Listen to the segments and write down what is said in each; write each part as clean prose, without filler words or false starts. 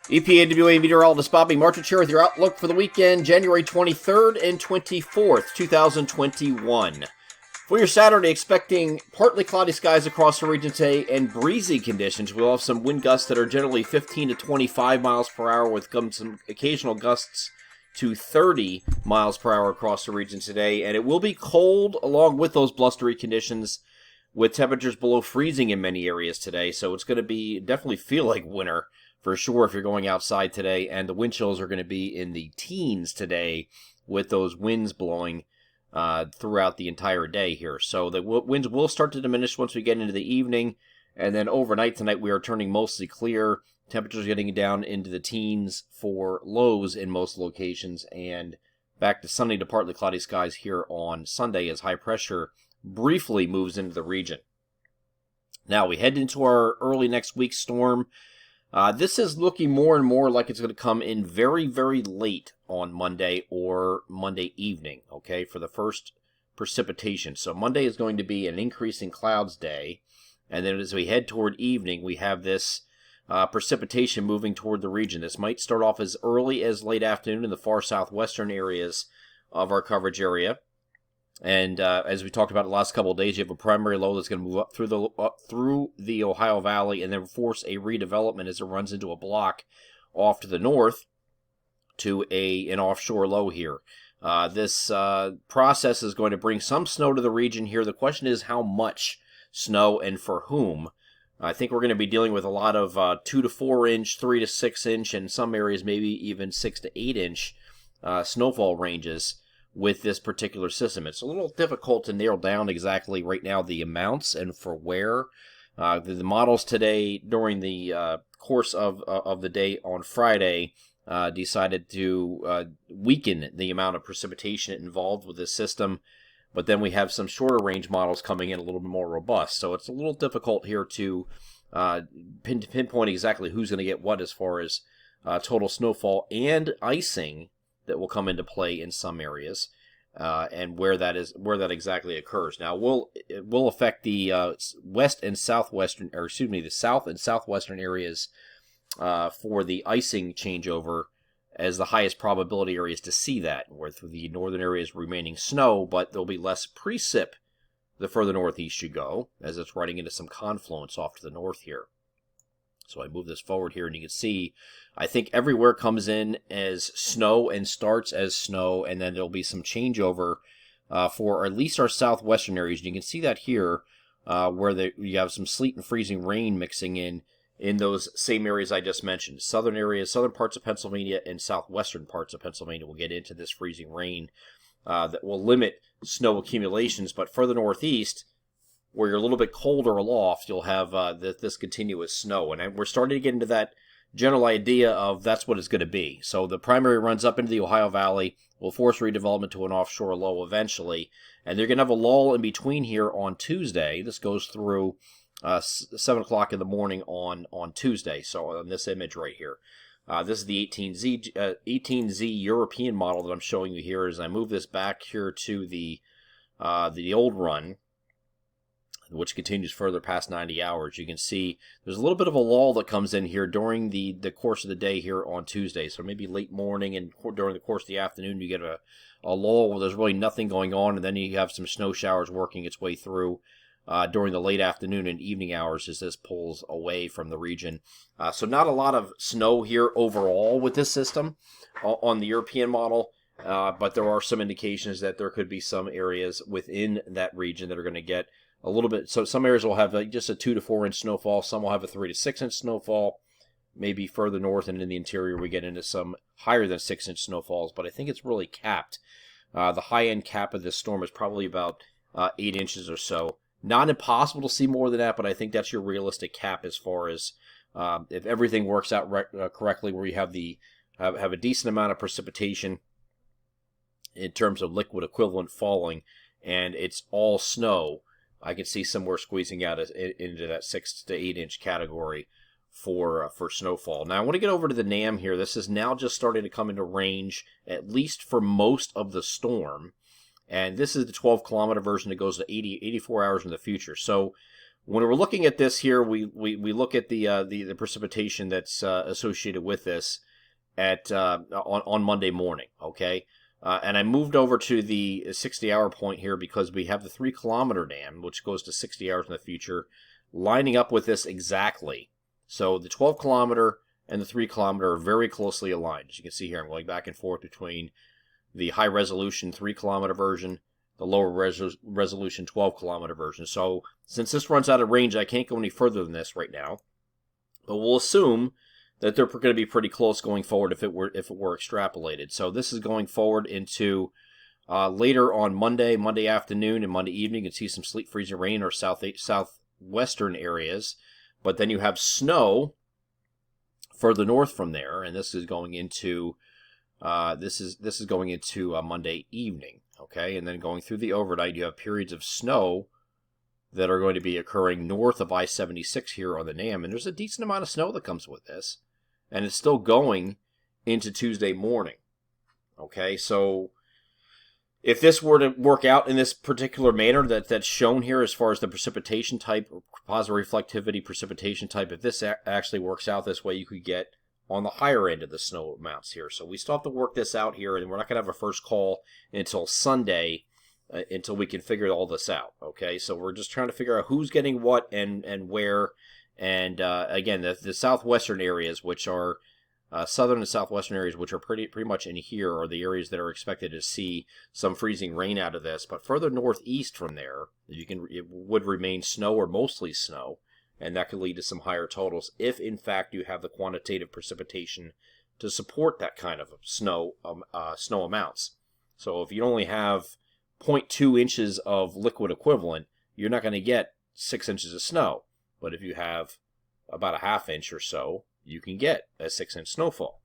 EPAWA meteorologist Bobby Marchich here with your outlook for the weekend, January 23rd and 24th, 2021. For your Saturday, expecting partly cloudy skies across the region today and breezy conditions. We'll have some wind gusts that are generally 15 to 25 miles per hour with some occasional gusts to 30 miles per hour across the region today. And it will be cold along with those blustery conditions with temperatures below freezing in many areas today. So it's going to definitely feel like winter for sure if you're going outside today. And the wind chills are going to be in the teens today with those winds blowing throughout the entire day here. So the winds will start to diminish once we get into the evening, and then overnight tonight we are turning mostly clear. Temperatures getting down into the teens for lows in most locations, and back to sunny to partly cloudy skies here on Sunday as high pressure briefly moves into the region. Now we head into our early next week storm. This is looking more and more like it's going to come in very, very late on Monday or Monday evening, okay, for the first precipitation. So Monday is going to be an increasing clouds day, and then as we head toward evening, we have this precipitation moving toward the region. This might start off as early as late afternoon in the far southwestern areas of our coverage area. And as we talked about the last couple of days, you have a primary low that's going to move up through the Ohio Valley and then force a redevelopment as it runs into a block off to the north to an offshore low here. This process is going to bring some snow to the region here. The question is how much snow and for whom. I think we're going to be dealing with a lot of 2 to 4 inch, 3 to 6 inch, and some areas maybe even 6 to 8 inch snowfall ranges with this particular system. It's a little difficult to nail down exactly right now the amounts and for where. The models today during the course of the day on Friday decided to weaken the amount of precipitation involved with this system, but then we have some shorter range models coming in a little bit more robust. So it's a little difficult here to pinpoint exactly who's going to get what as far as total snowfall and icing that will come into play in some areas, and where that exactly occurs. Now, it will affect the the south and southwestern areas for the icing changeover as the highest probability areas to see that, with the northern areas remaining snow, but there'll be less precip the further northeast you go, as it's running into some confluence off to the north here. So I move this forward here, and you can see, I think everywhere comes in as snow and starts as snow, and then there'll be some changeover for at least our southwestern areas. And you can see that here, where you have some sleet and freezing rain mixing in those same areas I just mentioned. Southern areas, southern parts of Pennsylvania and southwestern parts of Pennsylvania will get into this freezing rain that will limit snow accumulations, but further northeast, where you're a little bit colder aloft, you'll have this continuous snow. And we're starting to get into that general idea of that's what it's going to be. So the primary runs up into the Ohio Valley, will force redevelopment to an offshore low eventually. And they're going to have a lull in between here on Tuesday. This goes through 7 o'clock in the morning on Tuesday. So on this image right here. This is the 18Z European model that I'm showing you here as I move this back here to the old run, which continues further past 90 hours. You can see there's a little bit of a lull that comes in here during the course of the day here on Tuesday. So maybe late morning and during the course of the afternoon, you get a lull where there's really nothing going on, and then you have some snow showers working its way through during the late afternoon and evening hours as this pulls away from the region. So not a lot of snow here overall with this system on the European model, but there are some indications that there could be some areas within that region that are going to get a little bit. So some areas will have just a 2 to 4 inch snowfall. Some will have a 3 to 6 inch snowfall. Maybe further north and in the interior we get into some higher than 6 inch snowfalls. But I think it's really capped. The high end cap of this storm is probably about 8 inches or so. Not impossible to see more than that, but I think that's your realistic cap as far as if everything works out correctly, where you have have a decent amount of precipitation in terms of liquid equivalent falling, and it's all snow. I can see somewhere squeezing out into that 6 to 8 inch category for snowfall. Now I want to get over to the NAM here. This is now just starting to come into range, at least for most of the storm. And this is the 12-kilometer version that goes to 84 hours in the future. So When we're looking at this here, we look at the precipitation that's associated with this at on Monday morning, okay? And I moved over to the 60-hour point here because we have the 3-kilometer dam, which goes to 60 hours in the future, lining up with this exactly. So the 12-kilometer and the 3-kilometer are very closely aligned. As you can see here, I'm going back and forth between the high-resolution 3-kilometer version, the lower resolution 12-kilometer version. So since this runs out of range, I can't go any further than this right now. But we'll assume that they're going to be pretty close going forward if it were extrapolated. So this is going forward into later on Monday afternoon and Monday evening. You can see some sleet, freezing rain in our southwestern areas, but then you have snow further north from there, and this is going into Monday evening. Okay, and then going through the overnight, you have periods of snow that are going to be occurring north of I-76 here on the NAM, and there's a decent amount of snow that comes with this. And it's still going into Tuesday morning. Okay, so if this were to work out in this particular manner that's shown here as far as the precipitation type, or positive reflectivity precipitation type, if this actually works out this way, you could get on the higher end of the snow amounts here. So we still have to work this out here, and we're not going to have a first call until Sunday until we can figure all this out. Okay, so we're just trying to figure out who's getting what and where. And again, the southwestern areas, which are southern and southwestern areas, which are pretty much in here, are the areas that are expected to see some freezing rain out of this. But further northeast from there, it would remain snow or mostly snow, and that could lead to some higher totals if, in fact, you have the quantitative precipitation to support that kind of snow amounts. So if you only have 0.2 inches of liquid equivalent, you're not going to get 6 inches of snow. But if you have about a half inch or so, you can get a 6-inch snowfall.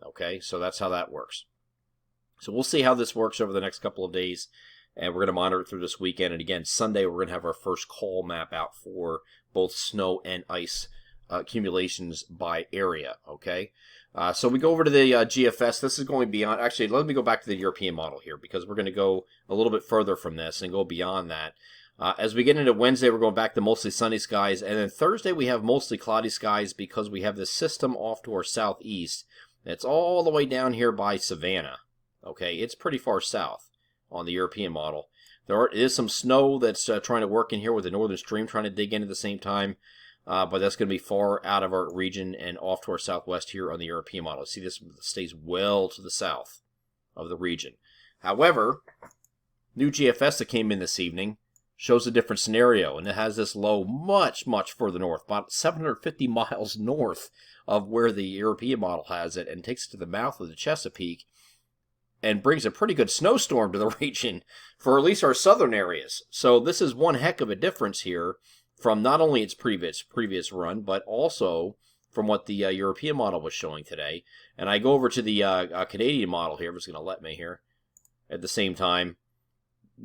Okay, so that's how that works. So we'll see how this works over the next couple of days, and we're going to monitor it through this weekend. And again, Sunday we're going to have our first call map out for both snow and ice accumulations by area. Okay, so we go over to the GFS. This is going beyond. Actually, let me go back to the European model here because we're going to go a little bit further from this and go beyond that. As we get into Wednesday, we're going back to mostly sunny skies. And then Thursday, we have mostly cloudy skies because we have this system off to our southeast. It's all the way down here by Savannah. Okay, it's pretty far south on the European model. There is some snow that's trying to work in here with the northern stream trying to dig in at the same time. But that's going to be far out of our region and off to our southwest here on the European model. See, this stays well to the south of the region. However, new GFS that came in this evening shows a different scenario, and it has this low much, much further north, about 750 miles north of where the European model has it, and takes it to the mouth of the Chesapeake and brings a pretty good snowstorm to the region for at least our southern areas. So this is one heck of a difference here from not only its previous run, but also from what the European model was showing today. And I go over to the Canadian model here, if it's going to let me here, at the same time.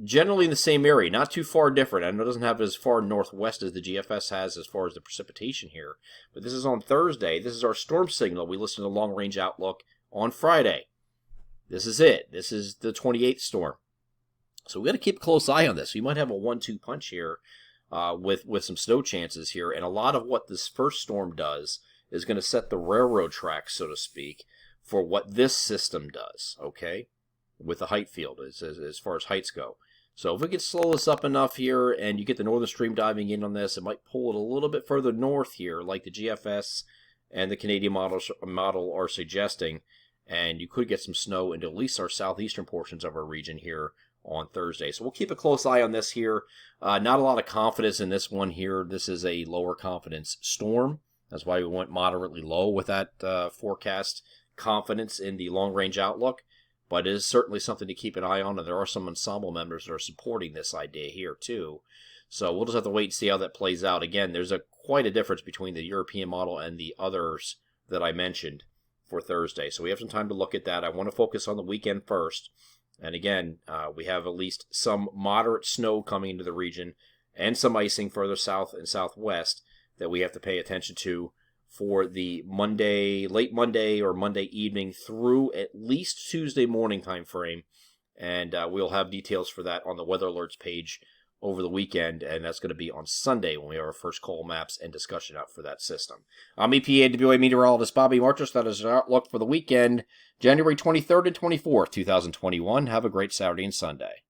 Generally in the same area, not too far different. I know it doesn't have as far northwest as the GFS has as far as the precipitation here. But this is on Thursday. This is our storm signal. We listen to the long-range outlook on Friday. This is it. This is the 28th storm. So we got to keep a close eye on this. We might have a 1-2 punch here with some snow chances here. And a lot of what this first storm does is going to set the railroad tracks, so to speak, for what this system does, okay, with the height field as far as heights go. So if we can slow this up enough here and you get the northern stream diving in on this, it might pull it a little bit further north here, like the GFS and the Canadian model are suggesting, and you could get some snow into at least our southeastern portions of our region here on Thursday. So we'll keep a close eye on this here. Not a lot of confidence in this one here. This is a lower confidence storm. That's why we went moderately low with that forecast confidence in the long-range outlook. But it is certainly something to keep an eye on, and there are some ensemble members that are supporting this idea here, too. So we'll just have to wait and see how that plays out. Again, there's quite a difference between the European model and the others that I mentioned for Thursday. So we have some time to look at that. I want to focus on the weekend first. And again, we have at least some moderate snow coming into the region and some icing further south and southwest that we have to pay attention to for the late Monday or Monday evening through at least Tuesday morning time frame. And we'll have details for that on the weather alerts page over the weekend, and that's going to be on Sunday when we have our first cold maps and discussion out for that system. I'm EPAWA meteorologist Bobby Marchus. That is our outlook for the weekend, January 23rd and 24th, 2021. Have a great Saturday and Sunday.